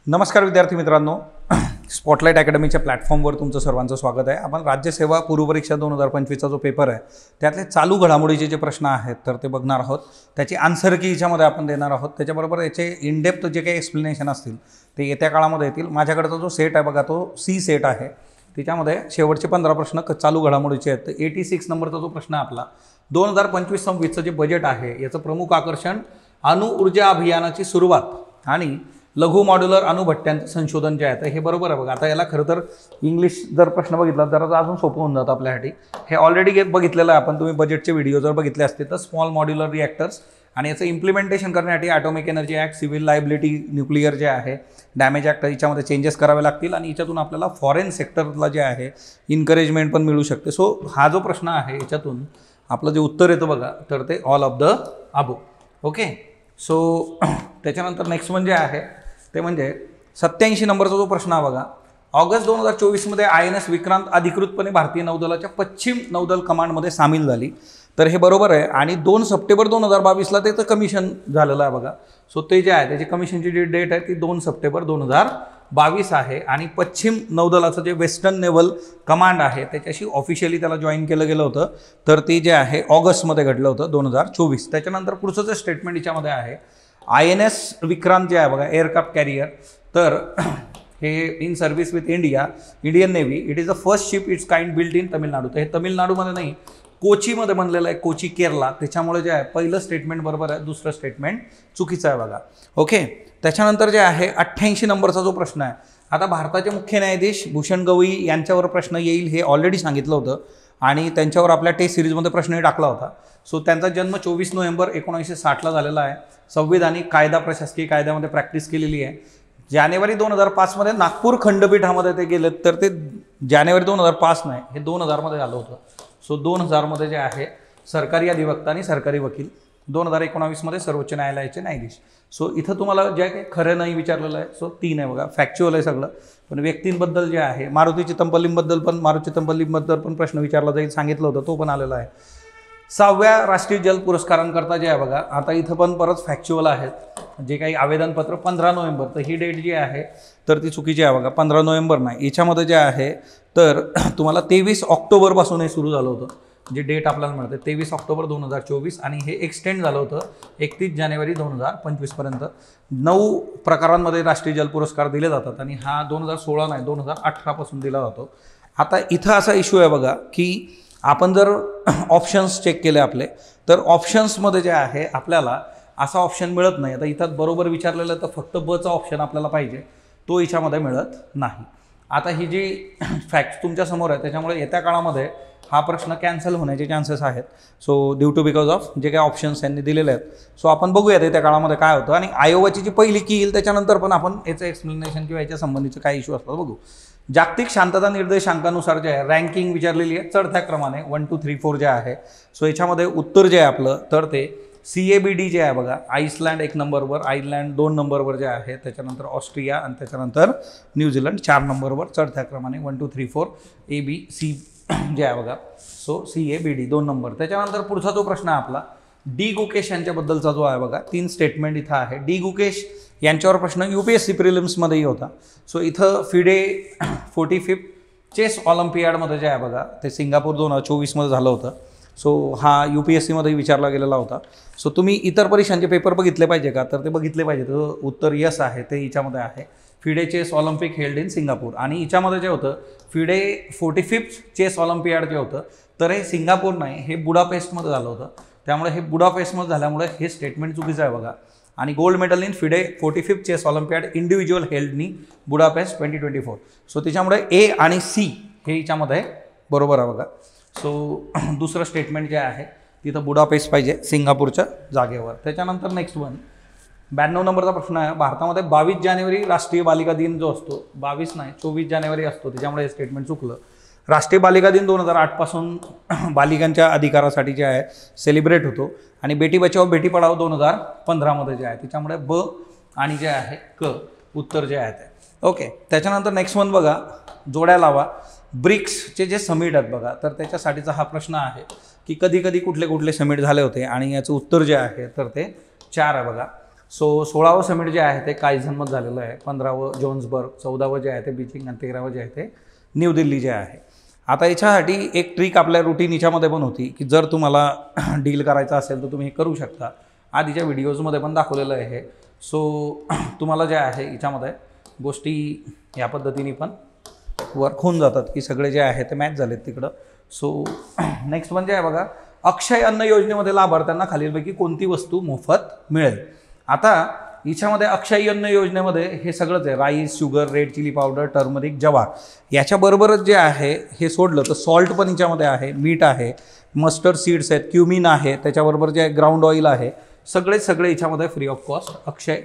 नमस्कार विद्यार्थी मित्रांनो, स्पॉटलाइट अकॅडमीच्या प्लॅटफॉर्मवर तुमचं सर्वांचं स्वागत आहे। आपण राज्यसेवा पूर्वपरीक्षा 2025चा जो पेपर आहे त्यातले चालू घडामोडीचे जे प्रश्न आहेत तर ते बघणार आहोत। त्याची आन्सर की याच्यामध्ये आपण देणार आहोत। त्याच्याबरोबर याचे इन डेप्थ जे काही एक्सप्लेनेशन असतील ते येत्या काळामध्ये येतील। माझ्याकडचा जो सेट आहे बघा तो सी सेट आहे। त्याच्यामध्ये शेवटचे 15 प्रश्न चालू घडामोडीचे आहेत। तर 86 नंबरचा जो प्रश्न आपला 2025-26चं जे बजेट आहे याचं प्रमुख आकर्षण अणुऊर्जा अभियानाची सुरुवात आणि लघु मॉड्युलर अणुभट्ट्यांचं संशोधन जे आहे तर हे बरोबर आहे बघा। आता याला खरं तर इंग्लिश जर प्रश्न बघितला तर अजून सोपं होऊन जातं आपल्यासाठी। हे ऑलरेडी बघितलेलं आहे आपण, तुम्ही बजेटचे व्हिडिओ जर बघितले असते तर स्मॉल मॉड्युलर रिॲक्टर्स आणि याचं इम्प्लिमेंटेशन करण्यासाठी atomic energy act, civil liability, nuclear जे आहे डॅमेज ॲक्ट याच्यामध्ये चेंजेस करावे लागतील आणि याच्यातून आपल्याला फॉरेन सेक्टरला जे आहे इन्करेजमेंट पण मिळू शकते। सो हा जो प्रश्न आहे याच्यातून आपलं जे उत्तर येतं बघा तर ते all of the above. Okay, so त्याच्यानंतर नेक्स्ट म्हणजे आहे ते म्हणजे 87 नंबरचा जो प्रश्न आहे बघा, ऑगस्ट 2024मध्ये INS विक्रांत अधिकृतपणे भारतीय नौदलाच्या पश्चिम नौदल कमांडमध्ये सामील झाली। तर हे बरोबर आहे आणि 2 सप्टेंबर 2022ला त्याचं कमिशन झालेलं आहे बघा। सो ते जे आहे त्याची कमिशनची जी डेट आहे ती 2 सप्टेंबर 2022 आहे आणि पश्चिम नौदलाचं जे वेस्टर्न नेव्हल कमांड आहे त्याच्याशी ऑफिशियली त्याला जॉईन केलं गेलं होतं। तर ते जे आहे ऑगस्टमध्ये घडलं होतं 2024। त्याच्यानंतर पुढचं जे स्टेटमेंट याच्यामध्ये आहे INS विक्रांत जे आहे बघा एअरक्राफ्ट कॅरियर, तर हे in service with Indian navy, it is the first ship it's kind built in Tamil Nadu. तर हे तमिळनाडूमध्ये नाही कोचीमध्ये बनलेलं आहे, कोची केरला। त्याच्यामुळे जे आहे पहिलं स्टेटमेंट बरोबर आहे, दुसरं स्टेटमेंट चुकीचं आहे बघा। ओके, त्याच्यानंतर जे आहे 88 नंबरचा जो प्रश्न आहे, आता भारताचे मुख्य न्यायाधीश भूषण गवई यांच्यावर प्रश्न येईल हे ऑलरेडी सांगितलं होतं आणि त्यांच्यावर आपल्या टेस्ट सिरीजमध्ये प्रश्नही टाकला होता। सो त्यांचा जन्म 24 नोव्हेंबर 1960ला झालेला आहे। संविधानिक कायदा प्रशासकीय कायद्यामध्ये प्रॅक्टिस केलेली आहे। जानेवारी 2005मध्ये नागपूर खंडपीठामध्ये ते गेलेत, तर ते जानेवारी 2005 नाही, हे 2000मध्ये झालं होतं। सो 2000मध्ये जे आहे सरकारी अधिवक्ता आणि सरकारी वकील, 2019मध्ये सर्वोच्च न्यायालयाचे न्यायाधीश। सो इथं तुम्हाला जे काही खरं नाही विचारलेलं आहे सो 3 आहे बघा, फॅक्च्युअल आहे सगळं। पण व्यक्तींबद्दल जे आहे मारुती चिदंबरमबद्दल पण प्रश्न विचारला जाईल सांगितलं होतं, तो पण आलेला आहे। 6व्या राष्ट्रीय जल पुरस्कारांकरता जे आहे बघा, आता इथं पण परत फॅक्च्युअल आहेत जे काही आवेदनपत्र 15 नोव्हेंबर, तर ही डेट जी आहे तर ती चुकीची आहे बघा। 15 नोव्हेंबर नाही, याच्यामध्ये जे आहे तर तुम्हाला 23 ऑक्टोबरपासून हे सुरू झालं होतं। जे डेट आपल्याला मिळते 23 ऑक्टोबर 2024 आणि हे एक्सटेंड झालं होतं 31 जानेवारी 2025 पर्यंत। 9 प्रकारांमध्ये राष्ट्रीय जल पुरस्कार दिले जातात आणि हा 2016 नाही 2018 पासून दिला जातो। आता इथं असा इश्यू आहे बघा की आपण जर ऑप्शन्स चेक केले आपले, तर ऑप्शन्समध्ये जे आहे आपल्याला असा ऑप्शन मिळत नाही। आता इथं बरोबर विचारलेलं तर फक्त बचा ऑप्शन आपल्याला पाहिजे, तो याच्यामध्ये मिळत नाही। आता ही जी फॅक्ट तुमच्या समोर आहे त्याच्यामुळे येत्या काळामध्ये हा प्रश्न कॅन्सल होण्याचे चान्सेस आहेत। So due to because of जे काही ऑप्शन्स यांनी दिलेले आहेत। सो आपण बघूयात येत्या काळामध्ये काय होतं आणि आयोगाची जी पहिली की येईल त्याच्यानंतर पण आपण याचं एक्सप्लेनेशन किंवा याच्या संबंधीचे काय इश्यू असतात बघू। जागतिक शांतता निर्देशांकानुसार जे आहे रँकिंग विचारलेली आहे चढत्या क्रमाने 1 2 3 4 जे आहे। सो याच्यामध्ये उत्तर जे आहे आपलं तर ते CABD जे आहे बघा, आईसलँड 1 नंबरवर, आयर्लंड 2 नंबरवर जे आहे, त्याच्यानंतर ऑस्ट्रिया आणि त्याच्यानंतर न्यूझीलंड 4 नंबरवर चढत्या क्रमाने 1 2 3 4 ABC जे आहे बघा। So CABD 2 number. त्याच्यानंतर पुढचा जो प्रश्न आहे आपला डी गुकेश यांच्याबद्दलचा जो आहे बघा, 3 स्टेटमेंट इथं आहे। डी गुकेश यांच्यावर प्रश्न UPSC प्रिलिम्समध्येही होता। सो इथं फिडे 45 चेस ऑलिम्पियाडमध्ये जे आहे बघा ते सिंगापूर 2024मध्ये झालं होतं। सो हा UPSCमध्येही विचारला गेलेला होता। सो तुम्ही इतर परीक्षांचे पेपर बघितले पाहिजे का, तर ते बघितले पाहिजे। तर उत्तर यस आहे, ते हिच्यामध्ये आहे। FIDE chess Olympic held in Singapore आणि हिच्यामध्ये जे होतं फिडे 45 चेस ऑलिम्पियाड जे होतं तर हे सिंगापूर नाही, हे बुडापेस्टमध्ये झालं होतं। त्यामुळे हे बुडापेस्टमध्ये झाल्यामुळे हे स्टेटमेंट चुकीचं आहे बघा। आणि gold medal in FIDE 45 chess olympiad individual held in Budapest 2024। सो त्याच्यामुळे A आणि C हे याच्यामध्ये बरोबर आहे बघा। सो दुसरं स्टेटमेंट जे आहे तिथं बुडापेस्ट पाहिजे सिंगापूरच्या जागेवर। त्याच्यानंतर नेक्स्ट 92 नंबरचा प्रश्न आहे, भारतामध्ये 22 जानेवारी राष्ट्रीय बालिका दिन जो असतो, 22 नाही 24 जानेवारी असतो, त्याच्यामुळे हे स्टेटमेंट चुकलं। राष्ट्रीय बालिका दिन 2008 पासून बालिकांच्या अधिकारासाठी जे आहे सेलिब्रेट होतो आणि बेटी बचाओ बेटी पढाओ 2015मध्ये जे आहे, त्याच्यामुळे ब आणि जे आहे क उत्तर जे आहे ते ओके। त्याच्यानंतर नेक्स्ट बघा, जोड्या लावा। ब्रिक्सचे जे समिट आहेत बघा, तर त्याच्यासाठीचा हा प्रश्न आहे की कधी कधी कुठले कुठले समिट झाले होते आणि याचं उत्तर जे आहे तर ते 4 आहे बघा। सो 16वं समिट जे आहे ते कायझनमध्ये झालेलं आहे, 15वं जोन्सबर्ग, 14वं जे आहे ते बीजिंग आणि 13वं जे आहे ते न्यू दिल्ली जे आहे. आता याच्यासाठी एक ट्रिक आपल्या रुटीन याच्यामध्ये पण होती की जर तुम्हाला डील करायचं असेल तर तुम्ही हे करू शकता. आधीच्या व्हिडिओजमध्ये पण दाखवलेलं आहे हे. सो तुम्हाला जे आहे याच्यामध्ये गोष्टी या पद्धतीने पण वर्क होऊन जातात की सगळे जे आहे ते मॅच झालेत तिकडं. सो नेक्स्ट म्हणजे आहे बघा, अक्षय अन्न योजनेमध्ये लाभार्थ्यांना खालीलपैकी कोणती वस्तू मोफत मिळेल. आता याच्यामध्ये अक्षय अन्न योजनेमध्ये हे सगळंच आहे, rice, sugar, red chilli powder, turmeric, jowar. याच्याबरोबरच जे आहे हे सोडलं तर सॉल्ट पण याच्यामध्ये आहे, मीठ आहे, मस्टर्ड सीड्स आहेत, क्युमिन आहे, त्याच्याबरोबर जे ग्राउंड ऑइल आहे, सगळे याच्यामध्ये फ्री ऑफ कॉस्ट अक्षय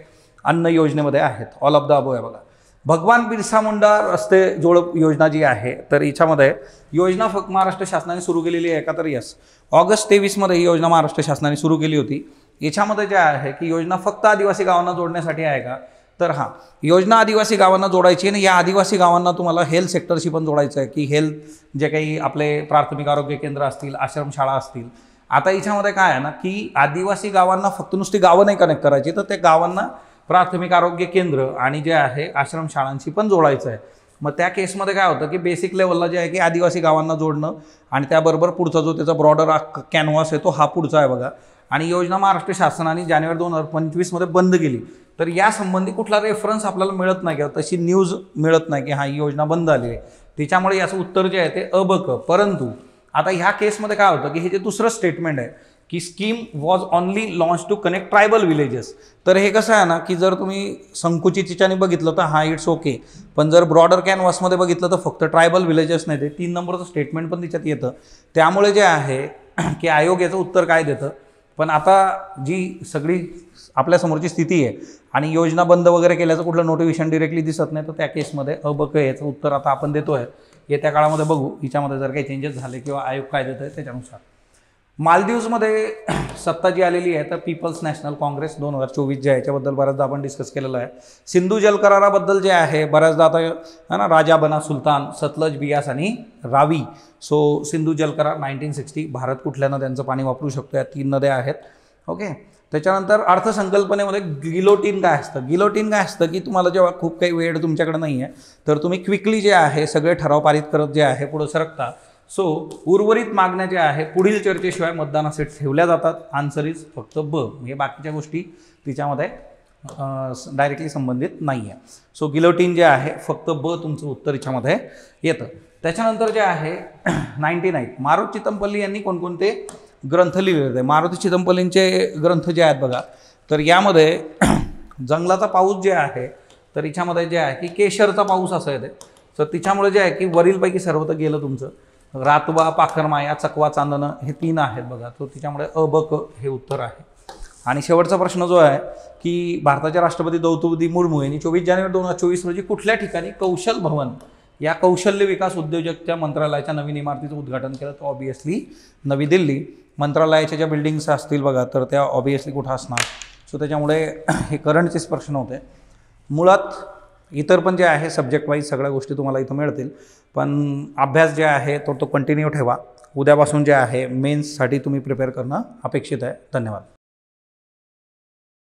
अन्न योजनेमध्ये आहेत. ऑल ऑफ द अबो आहे बघा. भगवान बिरसा मुंडा रस्ते जोड योजना जी आहे तर याच्यामध्ये योजना फक्त महाराष्ट्र शासनाने सुरू केलेली आहे का, तर यस, ऑगस्ट 23मध्ये ही योजना महाराष्ट्र शासनाने सुरू केली होती. याच्यामध्ये जे आहे की योजना फक्त आदिवासी गावांना जोडण्यासाठी आहे का, तर हां, योजना आदिवासी गावांना जोडायची आणि या आदिवासी गावांना तुम्हाला हेल्थ सेक्टरशी पण जोडायचं आहे की हेल्थ जे काही आपले प्राथमिक आरोग्य केंद्र असतील, आश्रमशाळा असतील. आता याच्यामध्ये काय आहे ना की आदिवासी गावांना फक्त नुसती गावं नाही कनेक्ट करायची, तर त्या गावांना प्राथमिक आरोग्य केंद्र आणि जे आहे आश्रमशाळांशी पण जोडायचं आहे. मग त्या केसमध्ये काय होतं की बेसिक लेवलला जे आहे की आदिवासी गावांना जोडणं आणि त्याबरोबर पुढचा जो त्याचा ब्रॉडर कॅनव्हास आहे तो हा पुढचा आहे बघा. आणि योजना महाराष्ट्र शासनाने जानेवारी 2025मध्ये बंद केली, तर यासंबंधी कुठला रेफरन्स आपल्याला मिळत नाही किंवा तशी न्यूज मिळत नाही की हा ही योजना बंद झाली आहे. त्याच्यामुळे याचं उत्तर जे आहे ते अबक. परंतु आता ह्या केसमध्ये काय होतं की हे जे दुसरं स्टेटमेंट आहे की scheme was only launch to connect tribal villages, तर हे कसं आहे ना की जर तुम्ही संकुचित याच्याने बघितलं तर हां इट्स ओके, पण जर ब्रॉडर कॅनव्हासमध्ये बघितलं तर फक्त ट्रायबल विलेजेस नाही, ते 3 नंबरचं स्टेटमेंट पण त्याच्यात येतं. त्यामुळे जे आहे की आयोग याचं उत्तर काय देतं. पण आता जी सगळी आपल्यासमोरची स्थिती आहे आणि योजना बंद वगैरे केल्याचं कुठलं नोटिफिकेशन डिरेक्टली दिसत नाही, तर त्या केसमध्ये अबक याचं उत्तर आता आपण देतो आहे. येत्या बघू हिच्यामध्ये जर काही चेंजेस झाले किंवा आयोग काय देतं आहे त्याच्यानुसार. मालदीव्समध्ये सत्ता जी आलेली आहे तर पीपल्स नॅशनल काँग्रेस 2024 जे आहे याच्याबद्दल बऱ्याचदा आपण डिस्कस केलेलं आहे. सिंधू जल कराराबद्दल जे आहे बऱ्याचदा आता है ना, राजा बना सुलतान, सतलज, बियास आणि रावी. सो सिंधू जल करार 1960, भारत कुठल्या नद्यांचं पाणी वापरू शकतो, या 3 नद्या आहेत. ओके. त्याच्यानंतर अर्थसंकल्पनेमध्ये गिलोटीन काय असतं. गिलोटीन काय असतं की तुम्हाला जेव्हा खूप काही वेळ तुमच्याकडे नाही आहे तर तुम्ही क्विकली जे आहे सगळे ठराव पारित करत जे आहे पुढं सरकता. सो उर्वरित मागण्या ज्या आहे पुढील चर्चेशिवाय मतदानासाठी ठेवल्या जातात. आन्सर इज फक्त ब. म्हणजे बाकीच्या गोष्टी तिच्यामध्ये डायरेक्टली संबंधित नाही आहे. सो गिलोटीन जे आहे फक्त ब तुमचं उत्तर याच्यामध्ये येतं. त्याच्यानंतर जे आहे 99 मारुती चितमपल्ली यांनी कोणकोणते ग्रंथ लिहिलेले आहेत. मारुती चितमपल्लींचे ग्रंथ जे आहेत बघा, तर यामध्ये जंगलाचा पाऊस जे आहे तर याच्यामध्ये जे आहे की केशरचा पाऊस असं येते. तर तिच्यामुळे जे आहे की वरीलपैकी सर्व तर गेलं तुमचं. रातवा, पाखरमाया, चकवा, चांदणं हे 3 आहेत बघा, तो तिच्यामुळे अबक हे उत्तर आहे. आणि शेवटचा प्रश्न जो आहे की भारताचे राष्ट्रपती द्रौपदी मुर्मू यांनी 24 जानेवारी 2024 रोजी कुठल्या ठिकाणी कौशल भवन या कौशल्य विकास उद्योजकता मंत्रालयाच्या नवीन इमारतीचं उद्घाटन केलं. तर ऑब्वियसली नवी दिल्ली. मंत्रालयाच्या ज्या बिल्डिंग्स असतील बघा तर त्या ऑब्वियसली कुठं असणार. सो त्याच्यामुळे हे करंटचेच प्रश्न होते. मुळात इतर पण जे आहे सब्जेक्ट वाईज सगळ्या गोष्टी तुम्हाला इथं मिळतील, पण अभ्यास जे आहे तो कंटिन्यू ठेवा. उद्यापासून जे आहे मेन्ससाठी तुम्ही प्रिपेअर करणं अपेक्षित आहे. धन्यवाद.